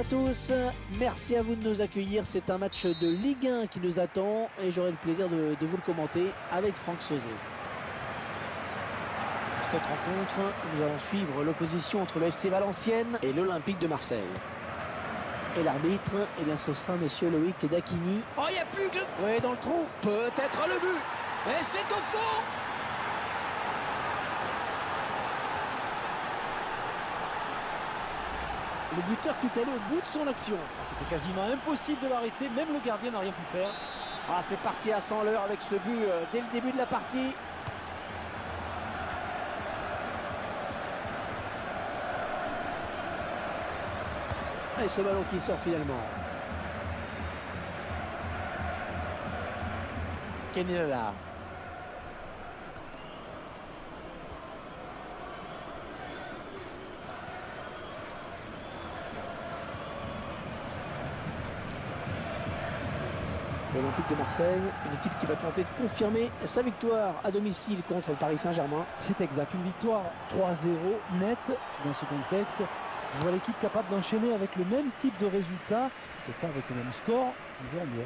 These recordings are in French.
à tous, merci à vous de nous accueillir. C'est un match de Ligue 1 qui nous attend et j'aurai le plaisir de vous le commenter avec Franck Sauzet. Pour cette rencontre, nous allons suivre l'opposition entre le FC Valenciennes et l'Olympique de Marseille. Et l'arbitre, eh bien, ce sera monsieur Loïc Dacquigny. Oh, il n'y a plus que... Oui, dans le trou. Peut-être le but. Et c'est au fond. Le buteur qui est allé au bout de son action. C'était quasiment impossible de l'arrêter, même le gardien n'a rien pu faire. Ah, c'est parti à 100 l'heure avec ce but dès le début de la partie. Et ce ballon qui sort finalement. Kenilala. L'Olympique de Marseille, une équipe qui va tenter de confirmer sa victoire à domicile contre le Paris Saint-Germain. C'est exact, une victoire 3-0 nette dans ce contexte. Je vois l'équipe capable d'enchaîner avec le même type de résultat, et pas avec le même score, mais en mieux.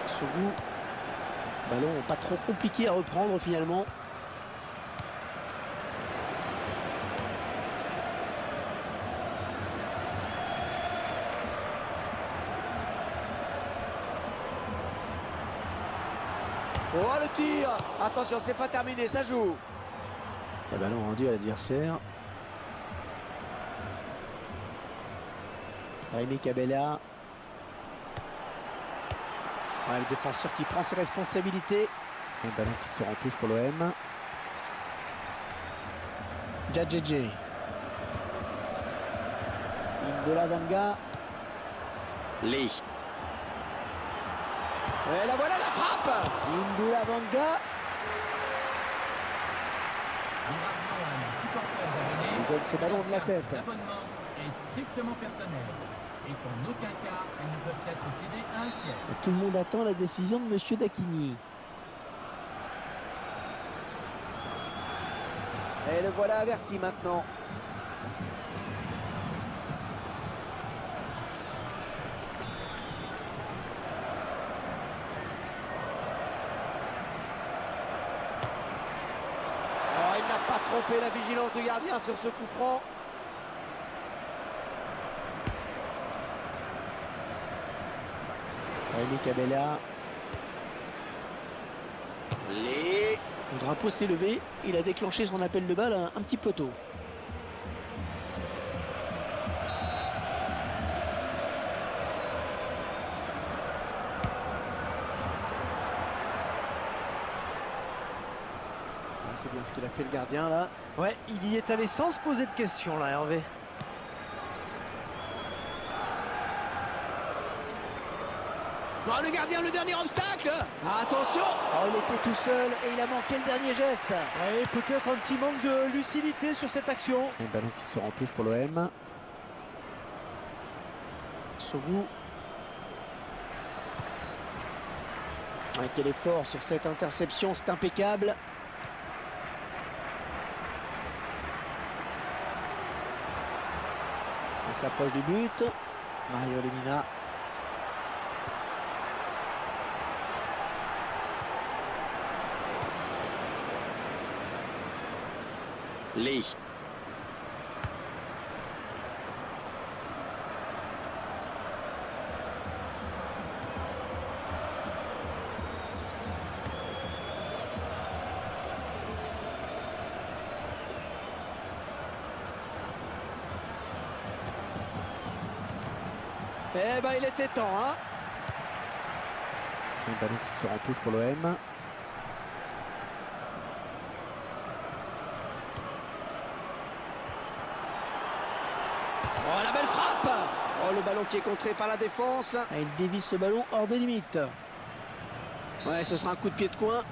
Sougou, ballon pas trop compliqué à reprendre finalement. Oh, le tir. Attention, c'est pas terminé, ça joue. Le ballon rendu à l'adversaire. Rémi Cabella. Ouais, le défenseur qui prend ses responsabilités. Le ballon qui sort en touche pour l'OM. Djadjedje. N'Gola Vanga. Lee. Et la voilà, la frappe. N'Gola Vanga. Il donne ce ballon de la tête. L'abonnement est strictement personnel et qu'en aucun cas elles ne peuvent être cédées à un tiers. Tout le monde attend la décision de monsieur Dacquigny. Et le voilà averti maintenant. Oh, il n'a pas trompé la vigilance du gardien sur ce coup franc. Rémi Cabella. Lee. Le drapeau s'est levé. Il a déclenché son appel de balle un petit poteau. C'est bien ce qu'il a fait le gardien là. Ouais, il y est allé sans se poser de questions là, Hervé. Oh, le gardien, le dernier obstacle. Attention. Oh, il était tout seul et il a manqué le dernier geste. Ouais, peut-être un petit manque de lucidité sur cette action. Un ballon qui sort en touche pour l'OM. Sougou. Ouais, quel effort sur cette interception, c'est impeccable. On s'approche du but. Mario Lemina. Lee. Eh ben, il était temps, hein. Un ballon qui sort en touche pour l'OM. Oh, la belle frappe. Oh, le ballon qui est contré par la défense. Et il dévie ce ballon hors des limites. Ouais, ce sera un coup de pied de coin.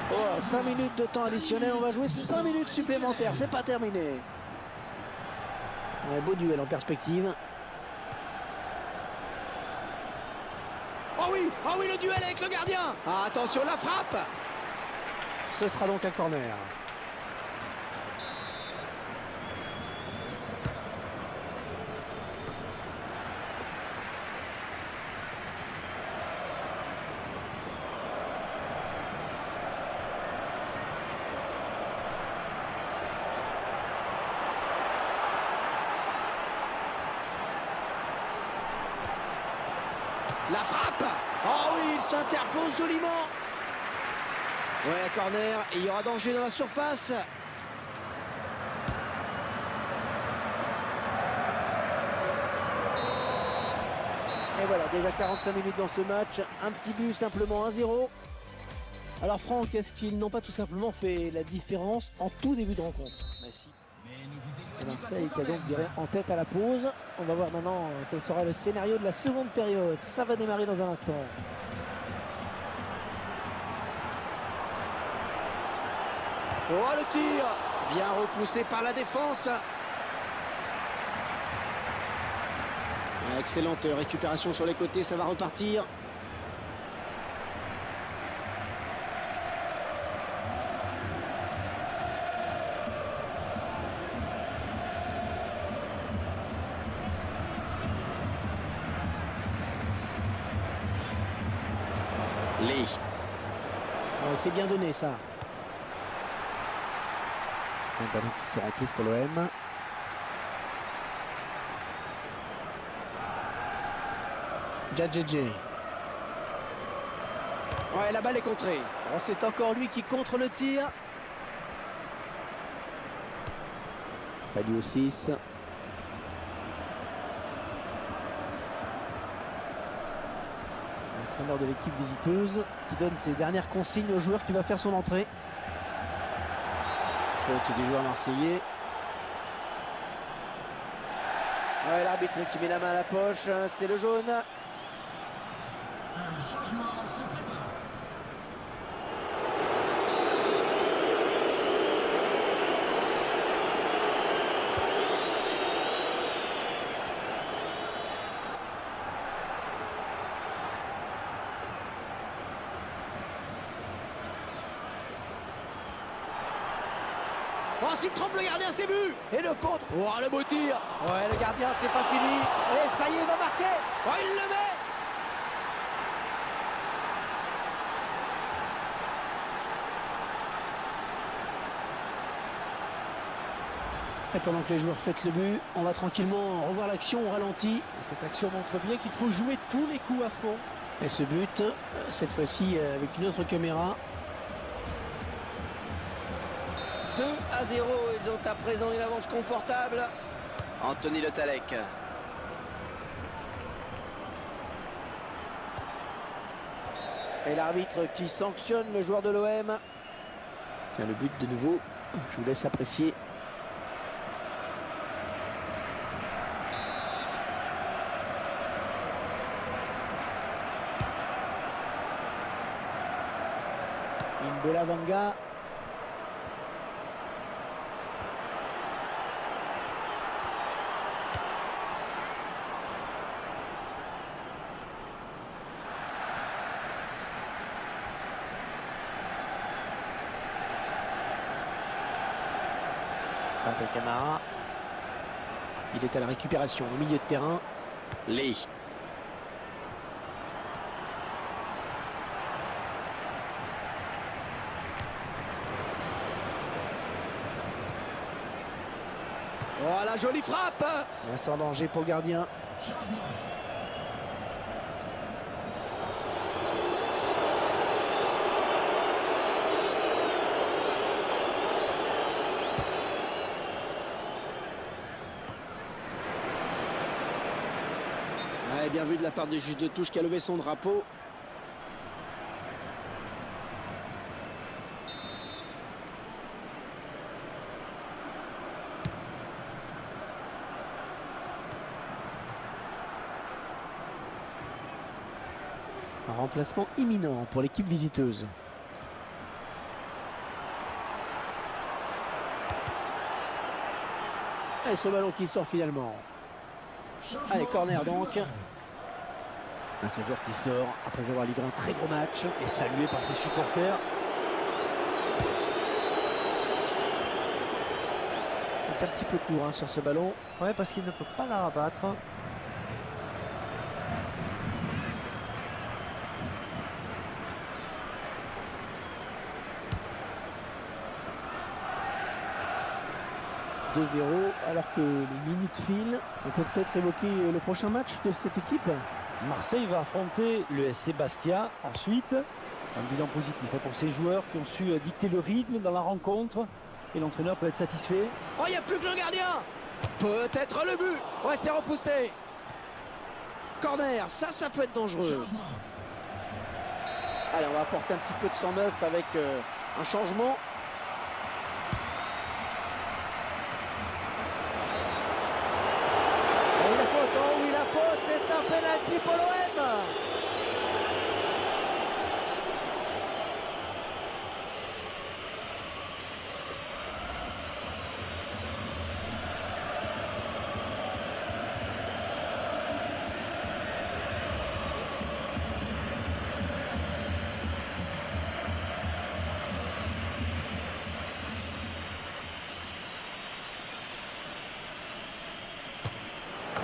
Oh, 5 minutes de temps additionnel, on va jouer 5 minutes supplémentaires, c'est pas terminé. Un beau duel en perspective. Oh oui, le duel avec le gardien. Ah, attention, la frappe. Ce sera donc un corner. La frappe. Oh oui, il s'interpose joliment. Ouais, corner, et il y aura danger dans la surface. Et voilà, déjà 45 minutes dans ce match. Un petit but, simplement 1-0. Alors Franck, est-ce qu'ils n'ont pas tout simplement fait la différence en tout début de rencontre? Merci. Et Marseille qui a donc viré en tête à la pause. On va voir maintenant quel sera le scénario de la seconde période. Ça va démarrer dans un instant. Oh, le tir. Bien repoussé par la défense. Excellente récupération sur les côtés, ça va repartir. Lee. Ouais, c'est bien donné ça. Un ballon qui sort en touche pour l'OM. Djadjedje. Ouais, la balle est contrée. Oh, c'est encore lui qui contre le tir. Palio 6. L'entraîneur de l'équipe visiteuse qui donne ses dernières consignes au joueur qui va faire son entrée. Faute des joueurs marseillais. Ouais, l'arbitre qui met la main à la poche, c'est le jaune. Un changement se prépare. Oh, s'il trompe le gardien, c'est but. Et le contre. Oh, le beau tir. Ouais, le gardien, c'est pas fini. Et ça y est, il va marquer. Oh, il le met. Et pendant que les joueurs fêtent le but, on va tranquillement revoir l'action au ralenti. Et cette action montre bien qu'il faut jouer tous les coups à fond. Et ce but, cette fois-ci avec une autre caméra. 2-0, ils ont à présent une avance confortable. Anthony Le Tallec. Et l'arbitre qui sanctionne le joueur de l'OM. Tiens, le but de nouveau, je vous laisse apprécier. Imbola Vanga. Pape Camara. Il est à la récupération au milieu de terrain. Lee. Oh, la jolie frappe. Sans danger pour le gardien. Changement. Ouais, bien vu de la part du juge de touche qui a levé son drapeau. Un remplacement imminent pour l'équipe visiteuse. Et ce ballon qui sort finalement. Allez, corner donc. Ce joueur qui sort après avoir livré un très gros match. Et salué par ses supporters. Il est un petit peu court hein, sur ce ballon. Ouais, parce qu'il ne peut pas la rabattre. Alors que les minutes filent. On peut peut-être évoquer le prochain match de cette équipe. Marseille va affronter le SC Bastia ensuite. Un bilan positif pour ces joueurs qui ont su dicter le rythme dans la rencontre. Et l'entraîneur peut être satisfait. Oh, il n'y a plus que le gardien. Peut-être le but. Ouais, c'est repoussé. Corner, ça peut être dangereux. Allez, on va apporter un petit peu de sang neuf avec un changement. Oh oui, la faute, c'est un penalty pour l'OM.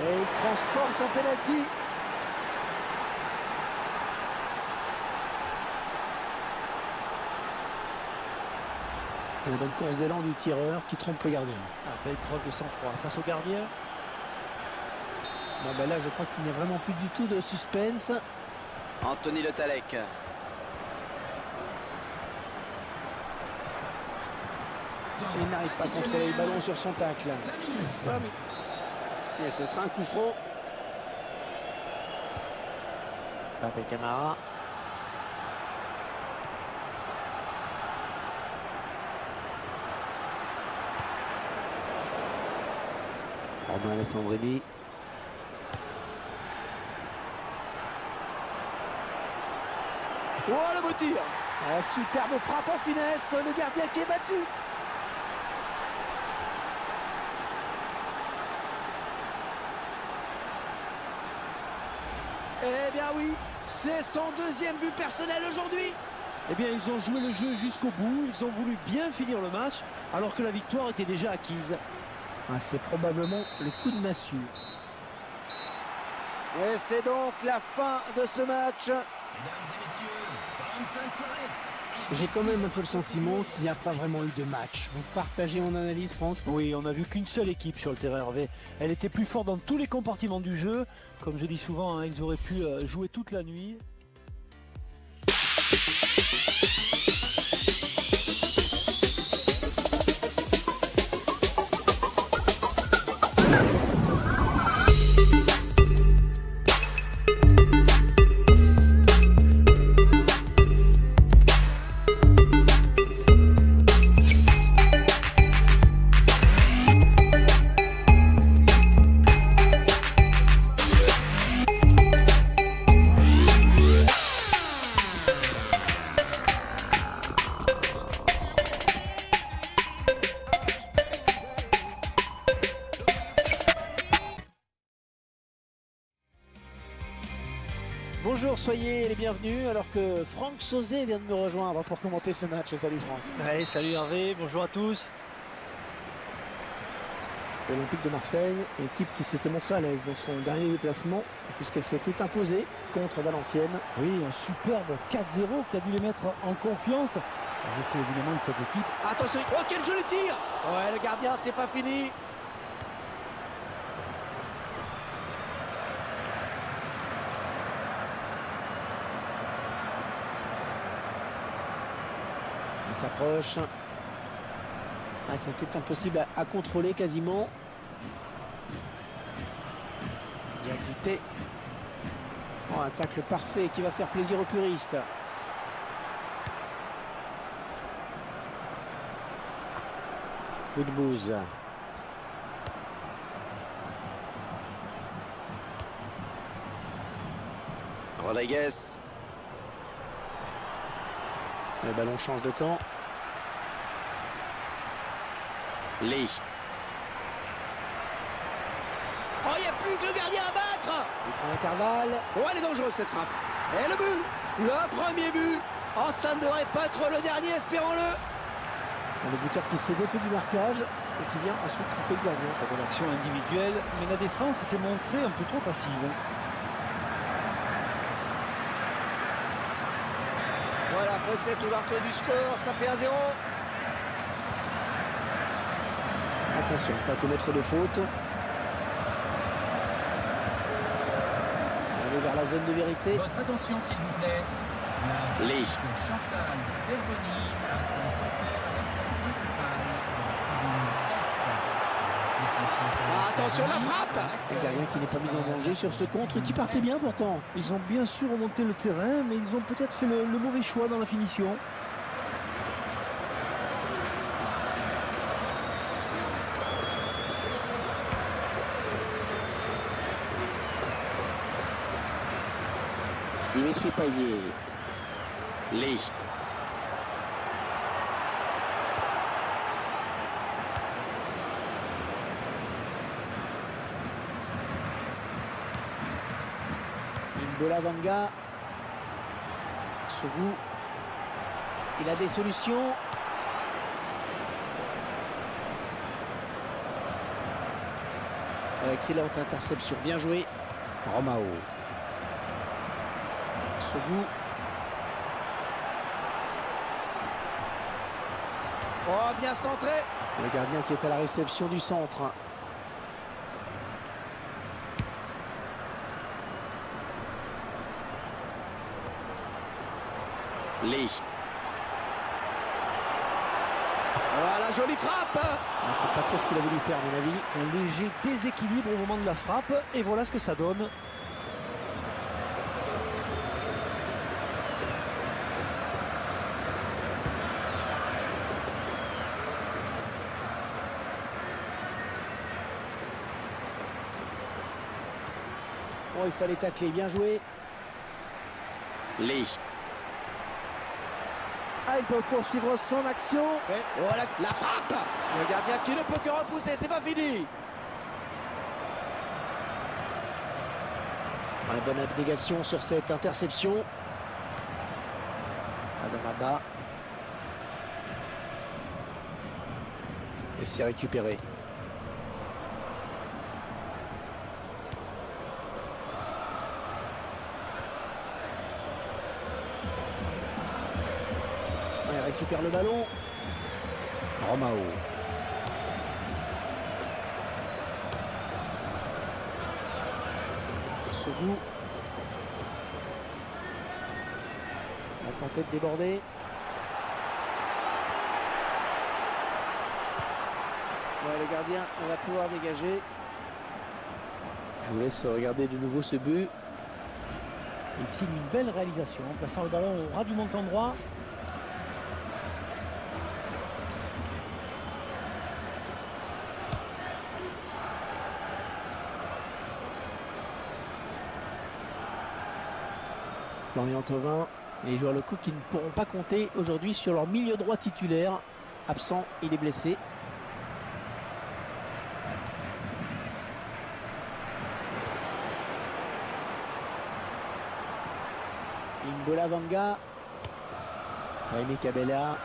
Et il transforme son penalty. Une bonne course d'élan du tireur qui trompe le gardien. Belle preuve de sang-froid face au gardien. Bon ben là je crois qu'il n'y a vraiment plus du tout de suspense. Anthony Le Tallec. Il n'arrive pas à contrôler le ballon sur son tacle. Et ce sera un coup franc. Pape Camara. Romain Alessandrini. Oh, le beau tir. Superbe frappe en finesse. Le gardien qui est battu. Eh bien oui, c'est son deuxième but personnel aujourd'hui. Eh bien, ils ont joué le jeu jusqu'au bout. Ils ont voulu bien finir le match alors que la victoire était déjà acquise. C'est probablement le coup de massue. Et c'est donc la fin de ce match. Mesdames et messieurs, bonne fin de soirée. J'ai quand même un peu le sentiment qu'il n'y a pas vraiment eu de match. Vous partagez mon analyse, Franck? Oui, on n'a vu qu'une seule équipe sur le terrain, Hervé. Elle était plus forte dans tous les compartiments du jeu. Comme je dis souvent, ils auraient pu jouer toute la nuit. Bonjour, soyez les bienvenus alors que Franck Sauzet vient de me rejoindre pour commenter ce match. Salut Franck. Allez, salut Hervé, bonjour à tous. L'Olympique de Marseille, équipe qui s'était montrée à l'aise dans son dernier déplacement puisqu'elle s'était imposée contre Valenciennes. Oui, un superbe 4-0 qui a dû les mettre en confiance. Je fais évidemment de cette équipe. Attention, oh quel joli tir. Ouais, le gardien, c'est pas fini. Il s'approche. C'était impossible à contrôler quasiment. Diaguité. Oh, un tacle parfait qui va faire plaisir aux puristes. Boudbouz. Rodriguez. Le ballon change de camp. Lee. plus que le gardien à battre. Il prend l'intervalle. Oh, elle est dangereuse cette frappe. Et le but, le premier but. Oh, ça ne devrait pas être le dernier, espérons-le. Le buteur qui s'est défait du marquage et qui vient ensuite tromper le gardien. Très bonne action individuelle, mais la défense s'est montrée un peu trop passive. Voilà, après cette ouverture du score, ça fait 1-0. Attention, pas commettre de faute. On est vers la zone de vérité. Votre attention, s'il vous plaît. Les. Chantal Zerboni attend son père à l'accueil principal de la tribune F. Attention, la frappe. Le gardien qui n'est pas mis en danger sur ce contre qui partait bien pourtant. Ils ont bien sûr remonté le terrain, mais ils ont peut-être fait le mauvais choix dans la finition. Dimitri Payet. Les. Imbola Vanga. Sougou. Il a des solutions. Excellente interception, bien joué. Romao. Sougou. Oh, bien centré. Le gardien qui est à la réception du centre. Les. Voilà, jolie frappe. Ah, c'est pas trop ce qu'il a voulu faire, à mon avis. Un léger déséquilibre au moment de la frappe, et voilà ce que ça donne. Oh, il fallait tacler, bien joué. Les. Ah, il peut poursuivre son action. Et voilà la frappe. Le gardien qui ne peut que repousser, c'est pas fini. Une bonne abnégation sur cette interception. Adamaba. Et c'est récupéré. Il récupère le ballon. Romao. Sougou. Il a tenté de déborder. Ouais, le gardien va pouvoir dégager. Je vous laisse regarder de nouveau ce but. Il signe une belle réalisation en plaçant le ballon au ras du montant droit. Lorient Thauvin, les joueurs locaux qui ne pourront pas compter aujourd'hui sur leur milieu droit titulaire. Absent, il est blessé. Imbola Vanga. Rémi Cabella.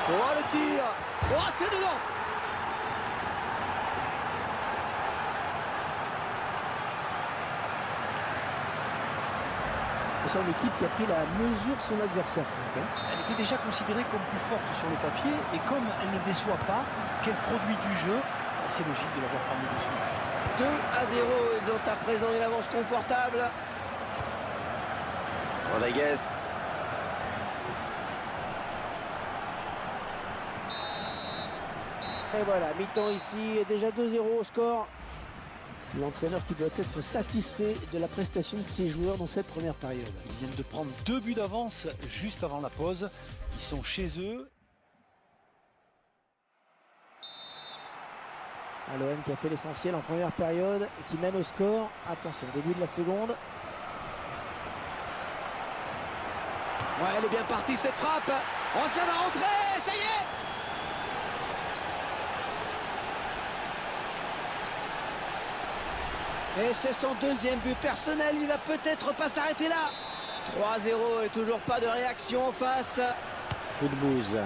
Oh, le tir. Oh, c'est dedans. C'est une équipe qui a pris la mesure de son adversaire. Elle était déjà considérée comme plus forte sur le papier, et comme elle ne déçoit pas, qu'elle produit du jeu, c'est logique de l'avoir parmi dessus. 2-0, ils ont à présent une avance confortable. Rodriguez. Et voilà, mi-temps ici, et déjà 2-0 au score. L'entraîneur qui doit être satisfait de la prestation de ses joueurs dans cette première période. Ils viennent de prendre 2 buts d'avance juste avant la pause. Ils sont chez eux. L'OM qui a fait l'essentiel en première période et qui mène au score. Attention, début de la seconde. Ouais, elle est bien partie cette frappe. Oh, ça va rentrer, ça y est. Et c'est son deuxième but personnel, il va peut-être pas s'arrêter là. 3-0 et toujours pas de réaction en face. Coup de bouse.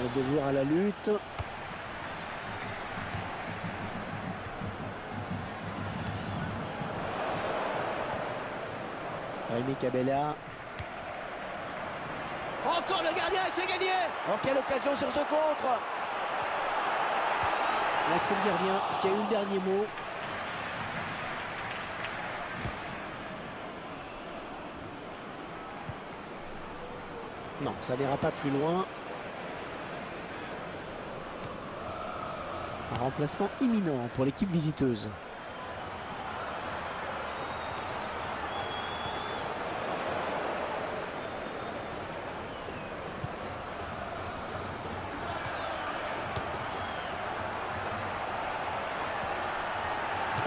Les deux joueurs à la lutte. Rémi Cabella. Encore le gardien et c'est gagné. Oh, quelle occasion sur ce contre. Là, c'est le gardien qui a eu le dernier mot. Non, ça n'ira pas plus loin. Un remplacement imminent pour l'équipe visiteuse.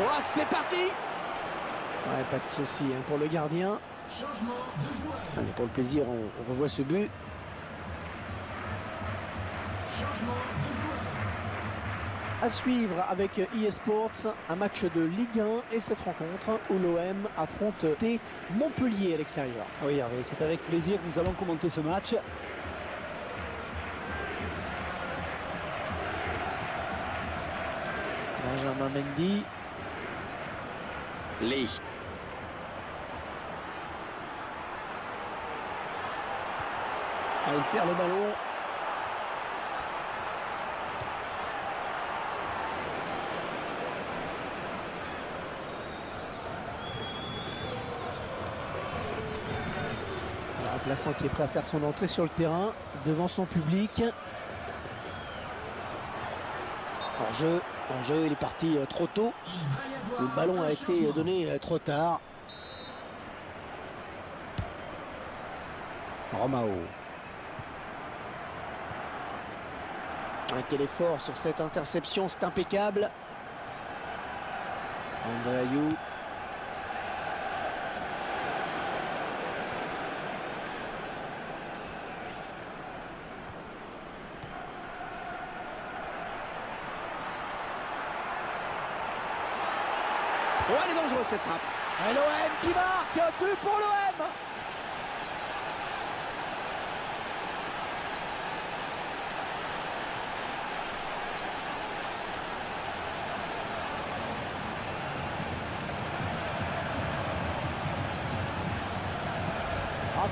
Oh, c'est parti. Ouais, pas de souci hein, pour le gardien. Changement de joueur. Allez, pour le plaisir, on revoit ce but. Changement de joueur. À suivre avec eSports, un match de Ligue 1 et cette rencontre où l'OM affronte Montpellier à l'extérieur. Oui, Hervé, c'est avec plaisir que nous allons commenter ce match. Benjamin Mendy. Lee. Ah, il perd le ballon. Le remplaçant qui est prêt à faire son entrée sur le terrain devant son public. Hors-jeu, il est parti trop tôt. Il va y avoir Le ballon un a été changement. donné trop tard. Romao. Ah, quel effort sur cette interception, c'est impeccable. Andreayou. Oh, elle est dangereuse cette frappe. Et l'OM qui marque, un but pour l'OM.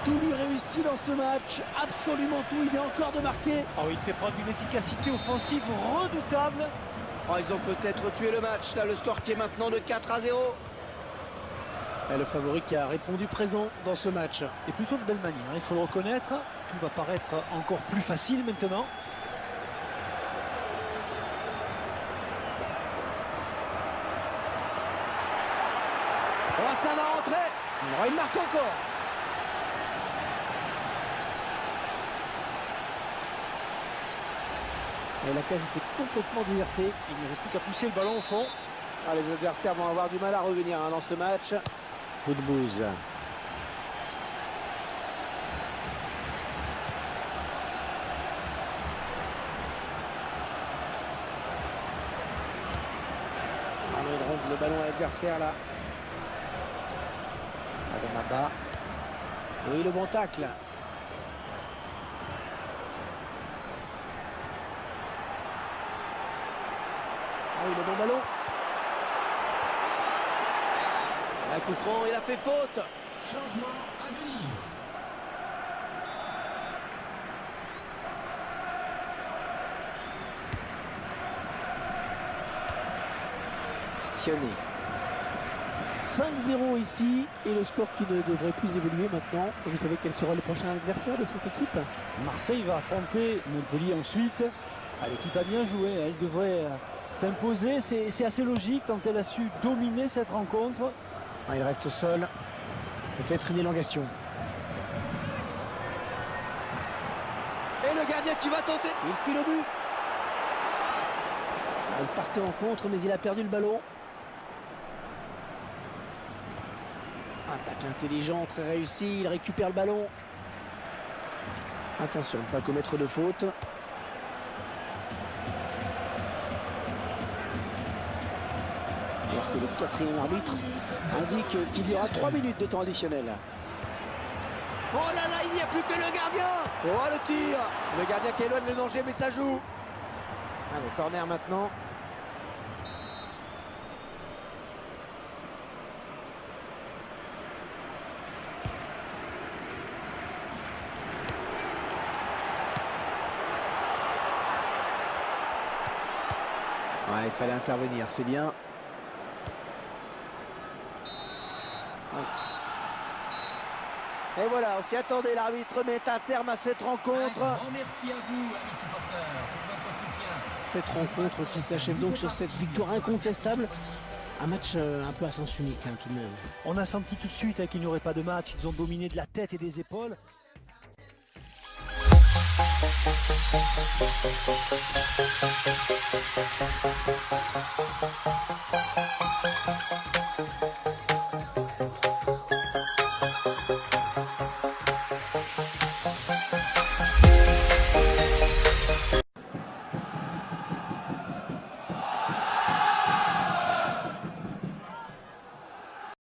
Tout lui réussit dans ce match, absolument tout, il vient encore de marquer. Ah oui, il fait preuve d'une efficacité offensive redoutable. Oh, ils ont peut-être tué le match. Là, le score qui est maintenant de 4-0. Et le favori qui a répondu présent dans ce match. Et plutôt de belle manière, il faut le reconnaître. Tout va paraître encore plus facile maintenant. Oh, ça va rentrer. Oh, il marque encore. Et la cage était complètement désertée. Il n'y avait plus qu'à pousser le ballon au fond. Ah, les adversaires vont avoir du mal à revenir hein, dans ce match. Coup de bouse. Arnaud ronde le ballon à l'adversaire là. Adamaba. Oui, le bon tacle. Ah oui, le bon ballon. Un coup franc, il a fait faute. Changement à venir. Sionné. 5-0 ici et le score qui ne devrait plus évoluer maintenant. Et vous savez quel sera le prochain adversaire de cette équipe? Marseille va affronter Montpellier ensuite. Ah, l'équipe a bien joué, elle devrait s'imposer. C'est assez logique tant elle a su dominer cette rencontre. Ah, il reste seul. Peut-être une élongation. Et le gardien qui va tenter. Il file au but. Ah, il partait en contre mais il a perdu le ballon. Un tacle intelligent, très réussi. Il récupère le ballon. Attention de ne pas commettre de faute. Alors que le quatrième arbitre indique qu'il y aura 3 minutes de temps additionnel. Oh là là, il n'y a plus que le gardien. Oh le tir. Le gardien qui éloigne le danger, mais ça joue. Allez, corner maintenant. Ouais, il fallait intervenir, c'est bien. Et voilà, on s'y attendait, l'arbitre met un terme à cette rencontre. Un grand merci à vous, amis supporters, pour votre soutien. Cette rencontre qui s'achève donc sur cette victoire incontestable. Un match un peu à sens unique tout de même. On a senti tout de suite qu'il n'y aurait pas de match. Ils ont dominé de la tête et des épaules.